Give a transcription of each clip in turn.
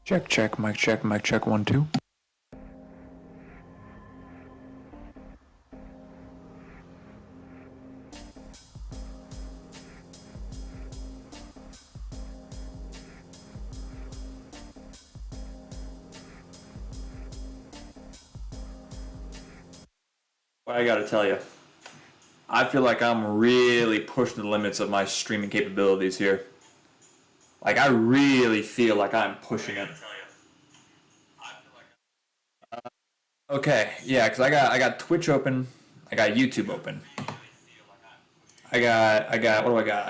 Check, check, mic check, 1, 2. I gotta tell you, I feel like I'm really pushing the limits of my streaming capabilities here. Like, I really feel like I'm pushing it. Okay, yeah, because I got Twitch open, I got YouTube open. What do I got? I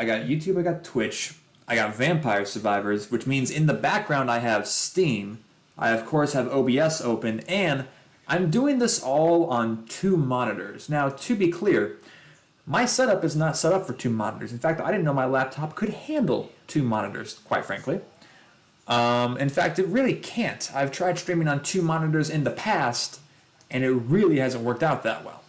got YouTube, I got Twitch, I got Vampire Survivors, which means in the background I have Steam. I of course have OBS open, and I'm doing this all on two monitors. Now, to be clear, my setup is not set up for two monitors. In fact, I didn't know my laptop could handle two monitors, quite frankly. In fact, it really can't. I've tried streaming on two monitors in the past, and it really hasn't worked out that well.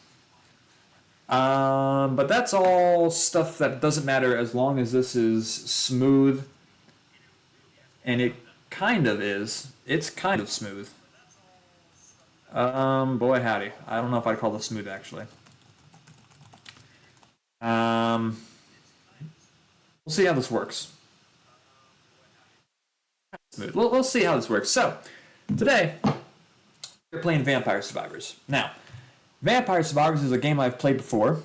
But that's all stuff that doesn't matter as long as this is smooth, and it kind of is. It's kind of smooth. Boy howdy. I don't know if I'd call this smooth actually. Um, we'll see how this works. Smooth. We'll see how this works. So, today, we're playing Vampire Survivors. Now, Vampire Survivors is a game I've played before,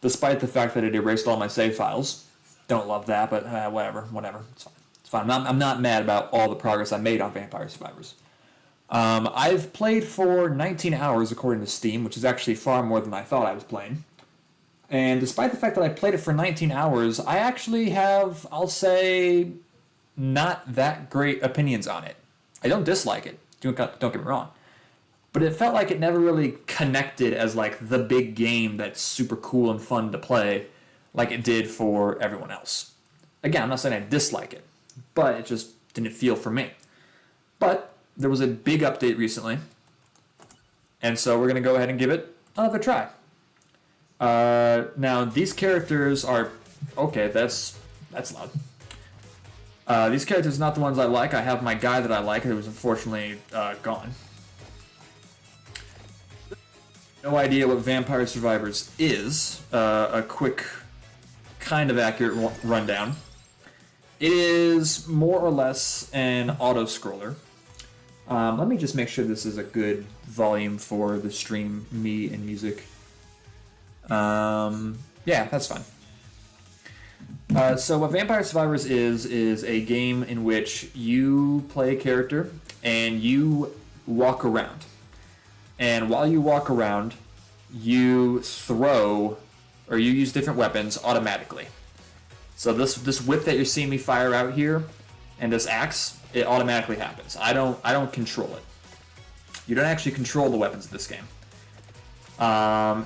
despite the fact that it erased all my save files. Don't love that, but whatever. It's fine. It's fine. I'm not mad about all the progress I made on Vampire Survivors. I've played for 19 hours according to Steam, which is actually far more than I thought I was playing. And despite the fact that I played it for 19 hours, I actually have, I'll say, not that great opinions on it. I don't dislike it. Don't get me wrong. But it felt like it never really connected as like the big game that's super cool and fun to play like it did for everyone else. Again, I'm not saying I dislike it, but it just didn't feel for me. But there was a big update recently, and so we're going to go ahead and give it another try. Now, these characters are... Okay, that's loud. These characters are not the ones I like. I have my guy that I like who was unfortunately gone. No idea what Vampire Survivors is. A quick, kind of accurate rundown. It is more or less an auto-scroller. Let me just make sure this is a good volume for the stream, me and music. Yeah, that's fine. So what Vampire Survivors is a game in which you play a character and you walk around. And while you walk around, you throw or you use different weapons automatically. So this whip that you're seeing me fire out here and this axe, it automatically happens. I don't control it. You don't actually control the weapons of this game.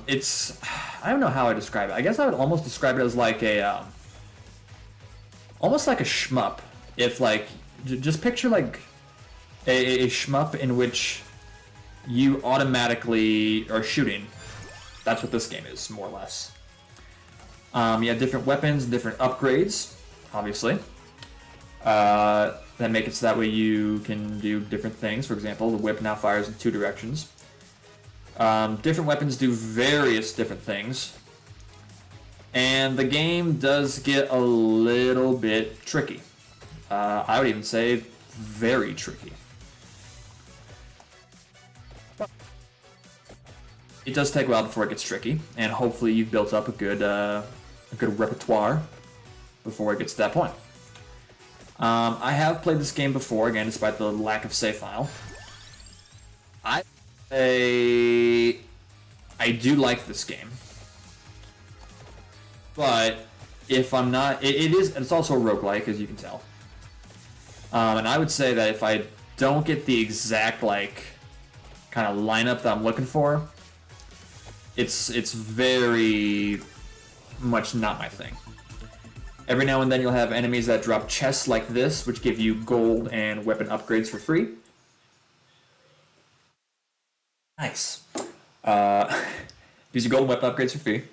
It's I don't know how I describe it. I guess I would almost describe it as like a almost like a shmup. If like just picture like a shmup in which you automatically are shooting. That's what this game is, more or less. You have different weapons, different upgrades, obviously. That make it so that way you can do different things. For example, the whip now fires in two directions. Different weapons do various different things. And the game does get a little bit tricky. I would even say very tricky. It does take a while before it gets tricky, and hopefully you've built up a good repertoire before it gets to that point. I have played this game before, again, despite the lack of save file. I do like this game, but if I'm not, it's also a roguelike, as you can tell. And I would say that if I don't get the exact like kind of lineup that I'm looking for, it's very much not my thing. Every now and then you'll have enemies that drop chests like this, which give you gold and weapon upgrades for free. Nice. Gives you gold and weapon upgrades for free.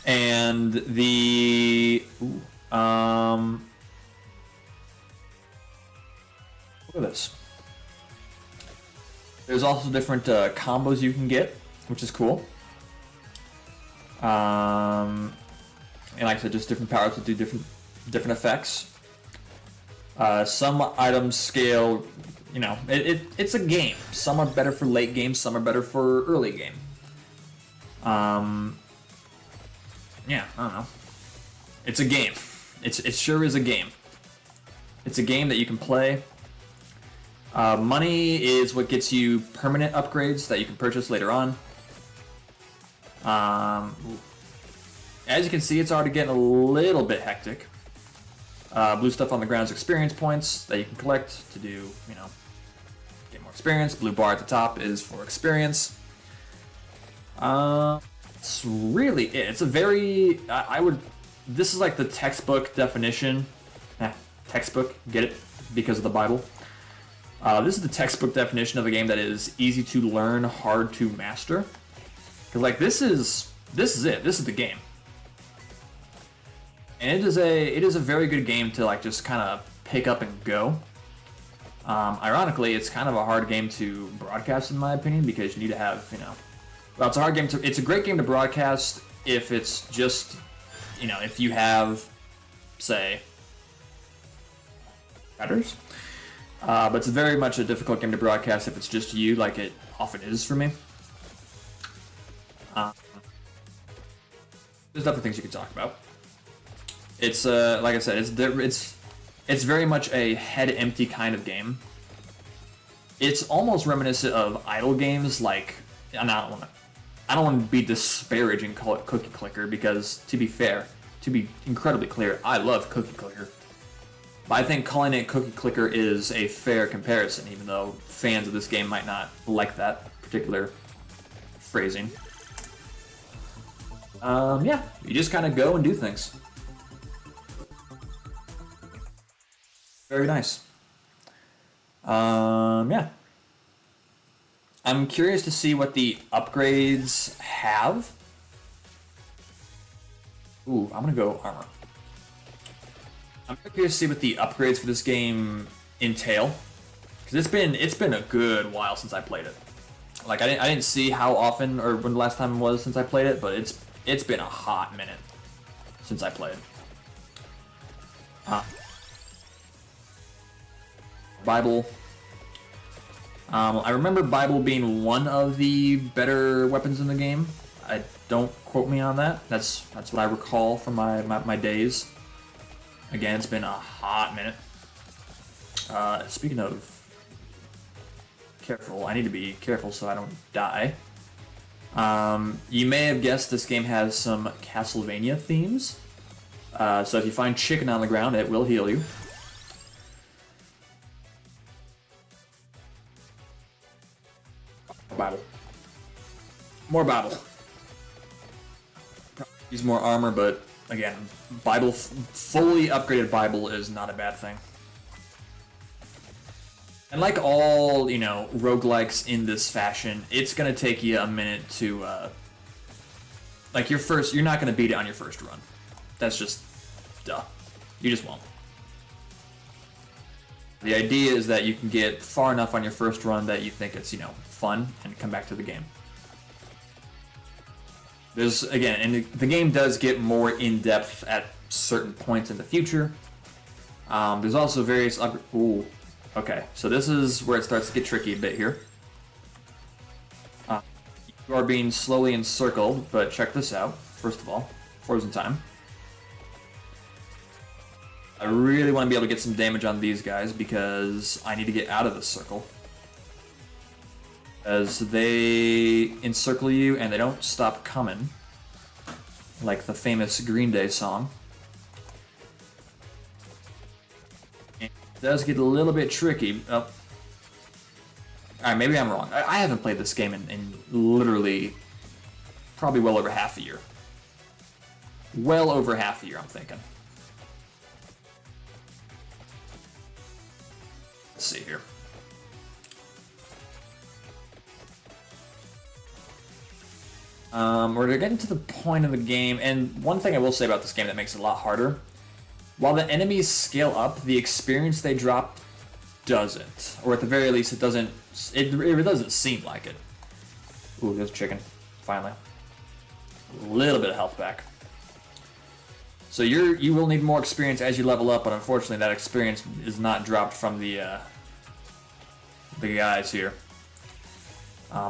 And the Look at this. There's also different combos you can get, which is cool. And like I said, just different powers that do different effects. Some items scale, you know, it's a game. Some are better for late game, some are better for early game. Yeah, I don't know. It's a game. It sure is a game. It's a game that you can play. Money is what gets you permanent upgrades that you can purchase later on. As you can see, it's already getting a little bit hectic. Blue stuff on the ground is experience points that you can collect to do, you know, get more experience. Blue bar at the top is for experience. It's really it. It's a very, this is like the textbook definition. Textbook, get it? Because of the Bible. This is the textbook definition of a game that is easy to learn, hard to master. Because like this is it. This is the game. And it is a very good game to like just kind of pick up and go. Ironically, it's kind of a hard game to broadcast in my opinion because you need to have, you know, well, it's a great game to broadcast if it's just, you know, if you have, say, competitors. But it's very much a difficult game to broadcast if it's just you, like it often is for me. There's other things you can talk about. It's like I said, it's very much a head empty kind of game. It's almost reminiscent of idle games, like, and I don't want to be disparaging, call it Cookie Clicker, because to be fair, to be incredibly clear, I love Cookie Clicker. But I think calling it Cookie Clicker is a fair comparison, even though fans of this game might not like that particular phrasing. Yeah, you just kind of go and do things. Very nice. Yeah. I'm curious to see what the upgrades have. Ooh, I'm gonna go armor. I'm curious to see what the upgrades for this game entail, because it's been a good while since I played it. Like I didn't see how often or when the last time was since I played it, but it's been a hot minute since I played. Bible. I remember Bible being one of the better weapons in the game. Don't quote me on that. That's what I recall from my days. Again, it's been a hot minute. Speaking of careful, I need to be careful so I don't die. You may have guessed this game has some Castlevania themes. So if you find chicken on the ground, it will heal you. Bible. More Bible. Use more armor, but again, Bible, fully upgraded Bible is not a bad thing. And like all, you know, roguelikes in this fashion, it's gonna take you a minute to, like you're not gonna beat it on your first run. That's just, duh. You just won't. The idea is that you can get far enough on your first run that you think it's, you know, fun and come back to the game. There's, again, and the game does get more in-depth at certain points in the future. There's also various ooh, okay, so this is where it starts to get tricky a bit here. You are being slowly encircled, but check this out, first of all, frozen time. I really want to be able to get some damage on these guys because I need to get out of this circle. As they encircle you and they don't stop coming, like the famous Green Day song. It does get a little bit tricky. Oh. Alright, maybe I'm wrong. I haven't played this game in literally probably well over half a year. Well over half a year, I'm thinking. Let's see here. We're getting to the point of the game, and one thing I will say about this game that makes it a lot harder, while the enemies scale up, the experience they drop doesn't, or at the very least, it doesn't. It doesn't seem like it. Ooh, there's chicken. Finally, a little bit of health back. So you will need more experience as you level up, but unfortunately, that experience is not dropped from the guys here.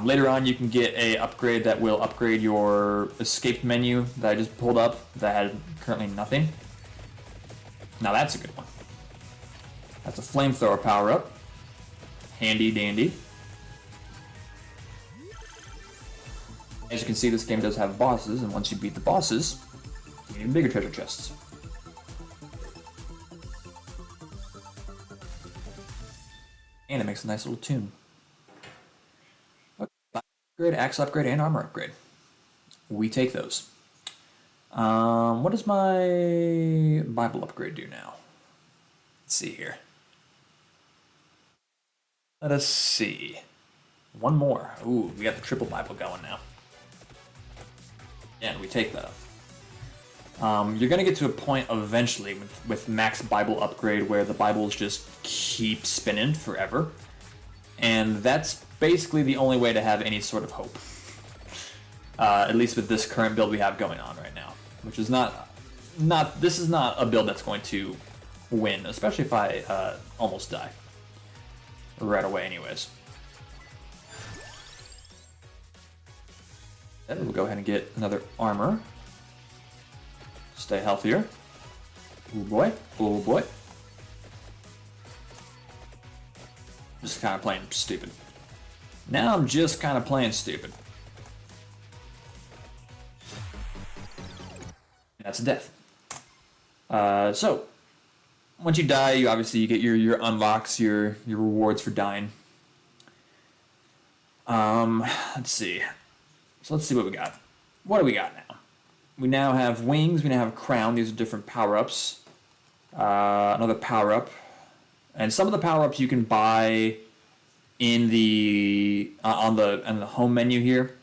Later on, you can get a upgrade that will upgrade your escape menu that I just pulled up that had currently nothing. Now that's a good one. That's a flamethrower power-up. Handy dandy. As you can see, this game does have bosses, and once you beat the bosses, you get even bigger treasure chests. And it makes a nice little tune. Upgrade, axe upgrade, and armor upgrade. We take those. What does my Bible upgrade do now? Let's see here. Let us see. One more. Ooh, we got the triple Bible going now. And we take that up. You're going to get to a point eventually with max Bible upgrade where the Bibles just keep spinning forever. And that's basically the only way to have any sort of hope. At least with this current build we have going on right now. Which is this is not a build that's going to win, especially if I almost die. Right away anyways. Then we'll go ahead and get another armor. Stay healthier. Oh boy, oh boy. Just kind of playing stupid. Now I'm just kind of playing stupid. That's a death. So, once you die, you obviously get your unlocks, your rewards for dying. Let's see. So let's see what we got. What do we got now? We now have wings. We now have a crown. These are different power-ups. Another power-up, and some of the power-ups you can buy in the on the home menu here.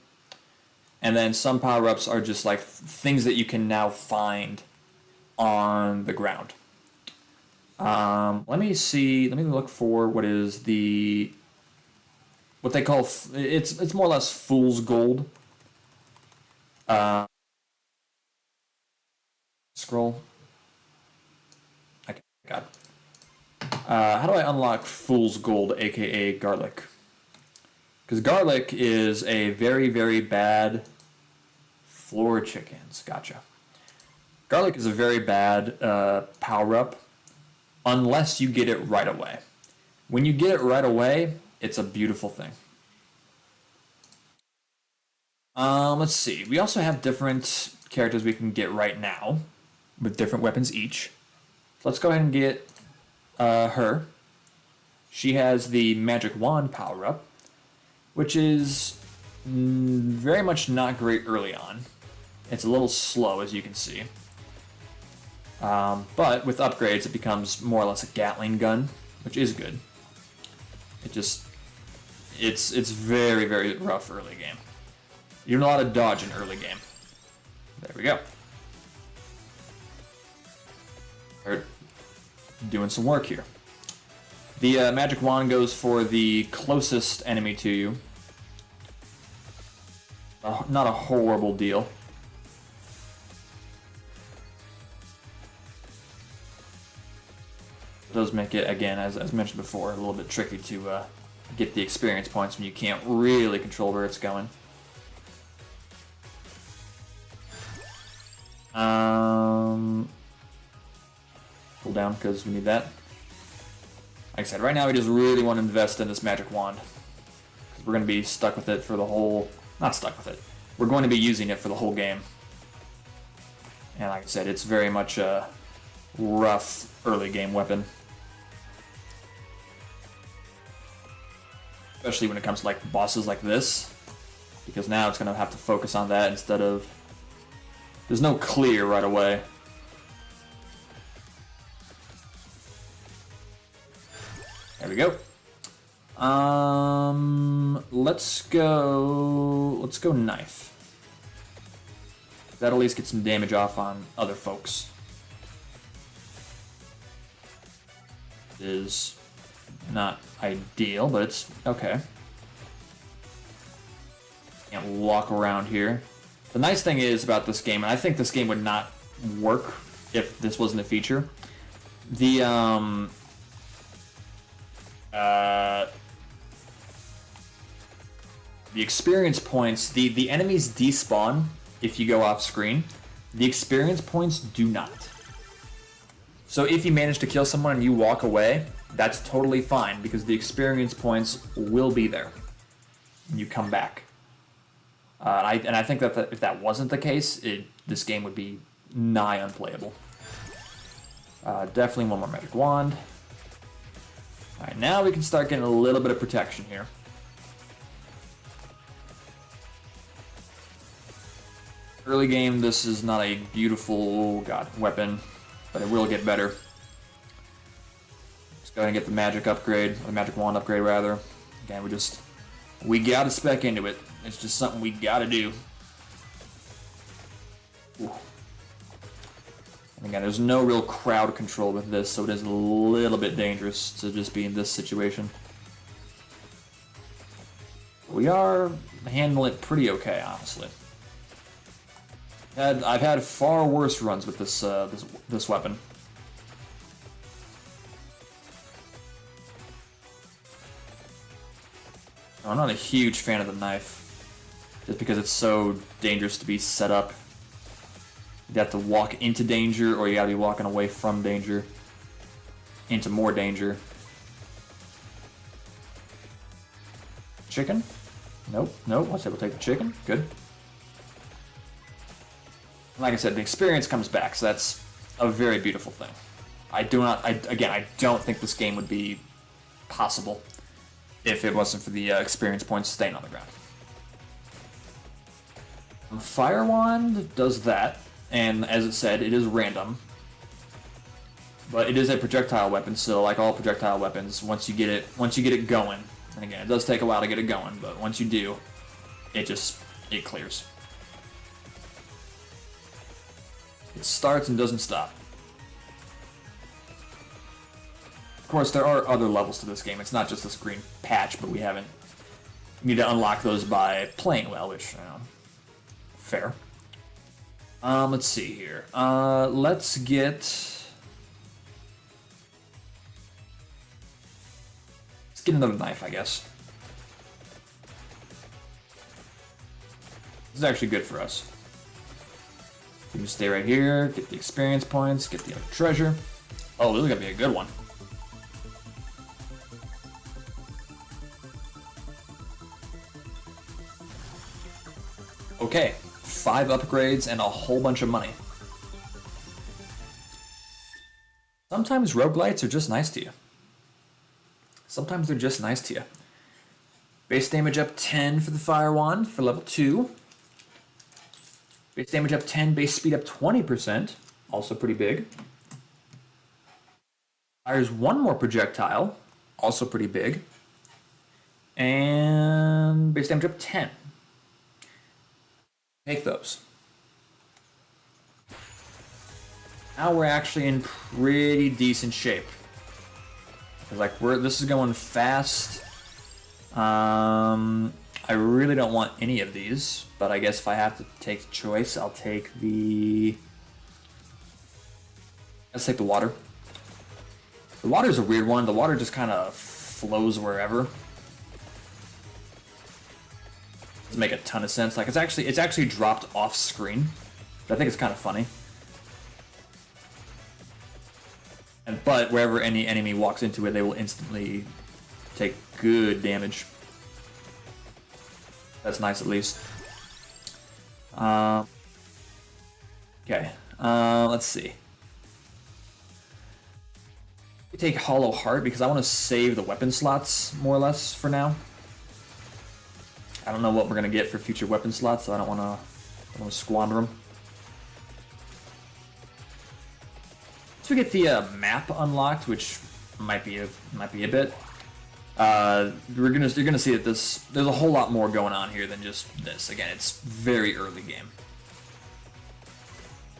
And then some power-ups are just like things that you can now find on the ground. Let me see. Let me look for what is what they call it's more or less fool's gold. Scroll. Okay, God. How do I unlock fool's gold, aka garlic? Because garlic is a very, very bad floor chickens. Gotcha. Garlic is a very bad power-up unless you get it right away. When you get it right away, it's a beautiful thing. Let's see. We also have different characters we can get right now with different weapons each. So let's go ahead and get her. She has the magic wand power-up, which is very much not great early on. It's a little slow, as you can see. But with upgrades, it becomes more or less a Gatling gun, which is good. It's very, very rough early game. You're not a dodge in early game. There we go. We're doing some work here. The magic wand goes for the closest enemy to you. Not a horrible deal. It does make it, again, as mentioned before, a little bit tricky to get the experience points when you can't really control where it's going. Pull down because we need that. Like I said, right now we just really want to invest in this magic wand. Because we're going to be stuck with it for the whole... Not stuck with it. We're going to be using it for the whole game. And like I said, it's very much a rough early game weapon. Especially when it comes to like bosses like this. Because now it's going to have to focus on that instead of... There's no clear right away. There we go. Let's go knife. That'll at least get some damage off on other folks. Is Not ideal, but it's okay. Can't walk around here. The nice thing is about this game, and I think this game would not work if this wasn't a feature. The experience points, the enemies despawn if you go off screen. The experience points do not. So if you manage to kill someone and you walk away, that's totally fine because the experience points will be there. And you come back. And I think that if that wasn't the case, this game would be nigh unplayable. Definitely one more magic wand. Alright, now we can start getting a little bit of protection here. Early game, this is not a beautiful, weapon, but it will get better. Just go ahead and get the magic upgrade, or the magic wand upgrade rather. Again, we gotta spec into it. It's just something we gotta do. Ooh. And again, there's no real crowd control with this, so it is a little bit dangerous to just be in this situation. We are handling it pretty okay, honestly. I've had far worse runs with this weapon. I'm not a huge fan of the knife, just because it's so dangerous to be set up. You have to walk into danger, or you gotta be walking away from danger into more danger. Chicken? Nope, nope. Let's say we'll take the chicken. Good. Like I said, the experience comes back, so that's a very beautiful thing. I don't think this game would be possible if it wasn't for the experience points staying on the ground. Fire Wand does that, and as it said, it is random. But it is a projectile weapon, so like all projectile weapons, once you get it going, and again, it does take a while to get it going, but once you do, it clears. It starts and doesn't stop. Of course, there are other levels to this game. It's not just this green patch, but we need to unlock those by playing well, which, fair. Let's see here. Let's get another knife, I guess. This is actually good for us. You can stay right here, get the experience points, get the other treasure. Oh, this is gonna be a good one. Okay, 5 upgrades and a whole bunch of money. Sometimes roguelites are just nice to you. Sometimes they're just nice to you. Base damage up 10 for the Fire Wand for level 2. Base damage up 10, base speed up 20%, also pretty big. Fires 1 more projectile, also pretty big. And base damage up 10. Take those. Now we're actually in pretty decent shape. This is going fast. I really don't want any of these, but I guess if I have to take the choice, I'll take let's take the water. The water's a weird one. The water just kind of flows wherever. Doesn't make a ton of sense. Like it's actually dropped off screen. But I think it's kind of funny. But wherever any enemy walks into it, they will instantly take good damage. That's nice, at least. Okay. Let's see. We take Hollow Heart because I want to save the weapon slots more or less for now. I don't know what we're gonna get for future weapon slots, so I don't want to squander them. So we get the map unlocked, which might be a bit. You're gonna see that there's a whole lot more going on here than just this. Again, it's very early game.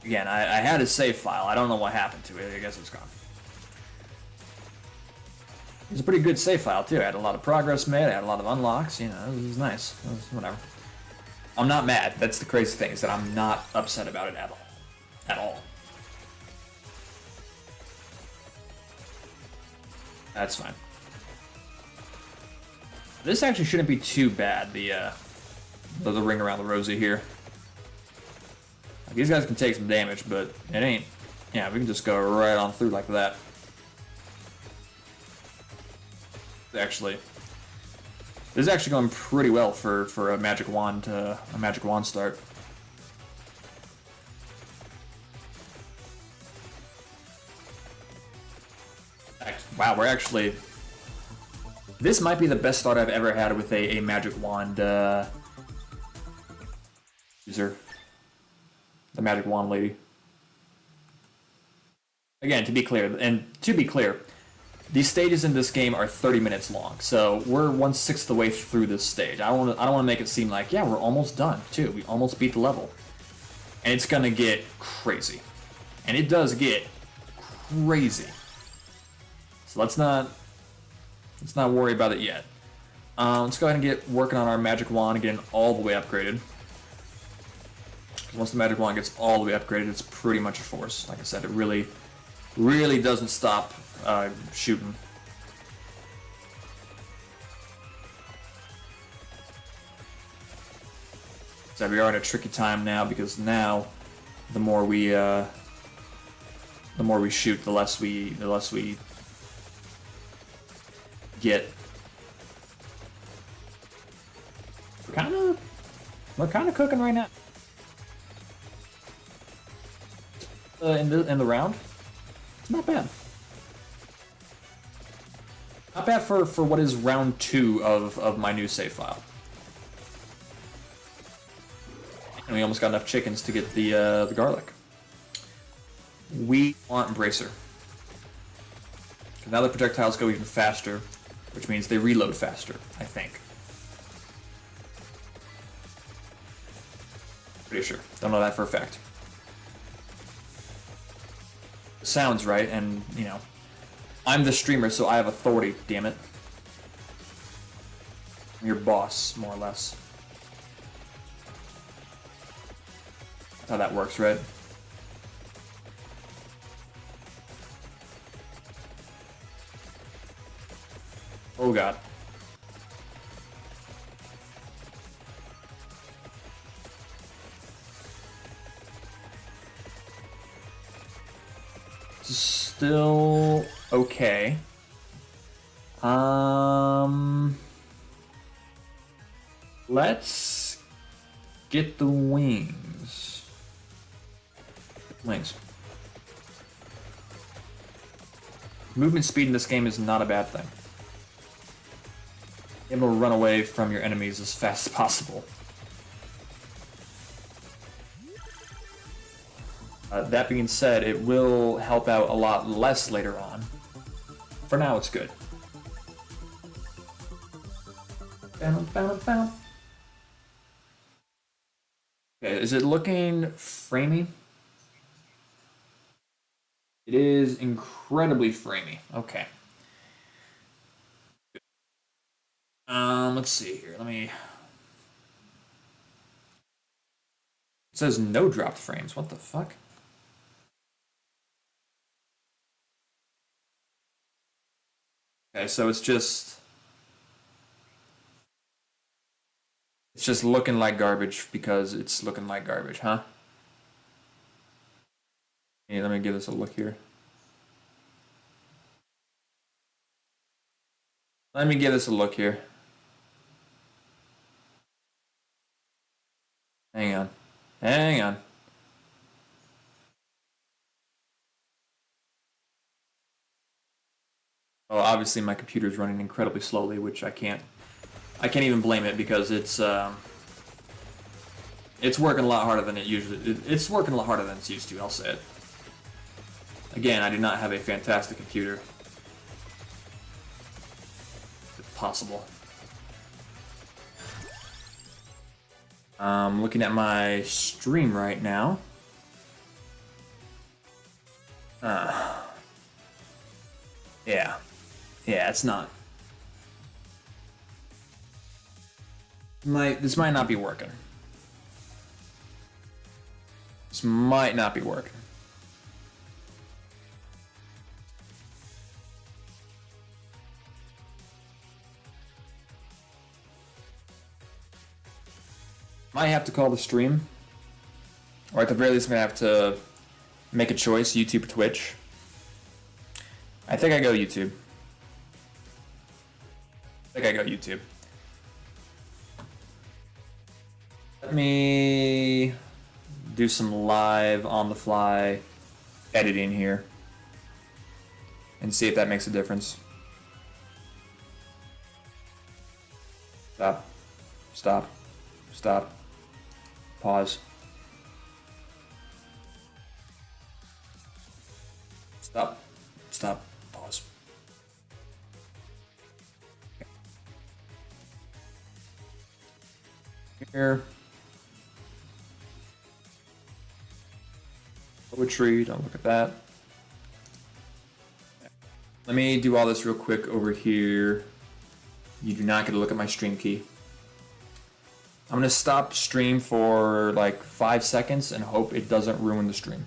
Again, I had a save file. I don't know what happened to it. I guess it's gone. was a pretty good save file too. I had a lot of progress made. I had a lot of unlocks. You know, it was nice. It was whatever. I'm not mad. That's the crazy thing, is that I'm not upset about it at all. At all. That's fine. This actually shouldn't be too bad, the ring around the rosy here. Like, these guys can take some damage, but it ain't. Yeah, we can just go right on through like that. Actually, this is actually going pretty well for a magic wand start. Wow, we're actually... This might be the best start I've ever had with a magic wand user. The magic wand lady. Again, to be clear, these stages in this game are 30 minutes long, so we're 1/6 the way through this stage. I don't want to make it seem like, yeah, we're almost done too. We almost beat the level, and it's gonna get crazy, and it does get crazy. So let's not worry about it yet. Let's go ahead and get working on our magic wand and getting all the way upgraded. Once the magic wand gets all the way upgraded, it's pretty much a force. Like I said, it really doesn't stop shooting. So we are in a tricky time now, because now the more we shoot, the less we get. We're kind of cooking right now. In the round, it's not bad. Not bad for what is round 2 of my new save file. And we almost got enough chickens to get the garlic. We want Bracer. Now the projectiles go even faster, which means they reload faster, I think. Pretty sure. Don't know that for a fact. Sounds right, and, you know, I'm the streamer, so I have authority, damn it. I'm your boss, more or less. That's how that works, right? Oh god. Still okay. Let's get the wings. Wings. Movement speed in this game is not a bad thing. Able to run away from your enemies as fast as possible. That being said, it will help out a lot less later on. For now, it's good. Okay, is it looking framey? It is incredibly framey. Okay. Let's see here. It says no dropped frames. What the fuck? Okay, so it's just looking like garbage because it's looking like garbage, huh? Hey, let me give this a look here. Let me give this a look here. Hang on. Hang on. Well, obviously my computer's running incredibly slowly, which I can't even blame it, because it's working a lot harder than it usually. It's working a lot harder than it's used to. I'll say it. Again, I do not have a fantastic computer. If possible. I'm looking at my stream right now. Yeah. Yeah, it's not. This might not be working. This might not be working. Might have to call the stream. Or at the very least, I'm going to have to make a choice, YouTube or Twitch. I think I go YouTube. Let me do some live on the fly editing here and see if that makes a difference. Stop. Stop. Stop. Pause. Stop. Stop. Pause. Here. Poetry, don't look at that. Let me do all this real quick over here. You do not get to look at my stream key. I'm gonna stop stream for like 5 seconds and hope it doesn't ruin the stream.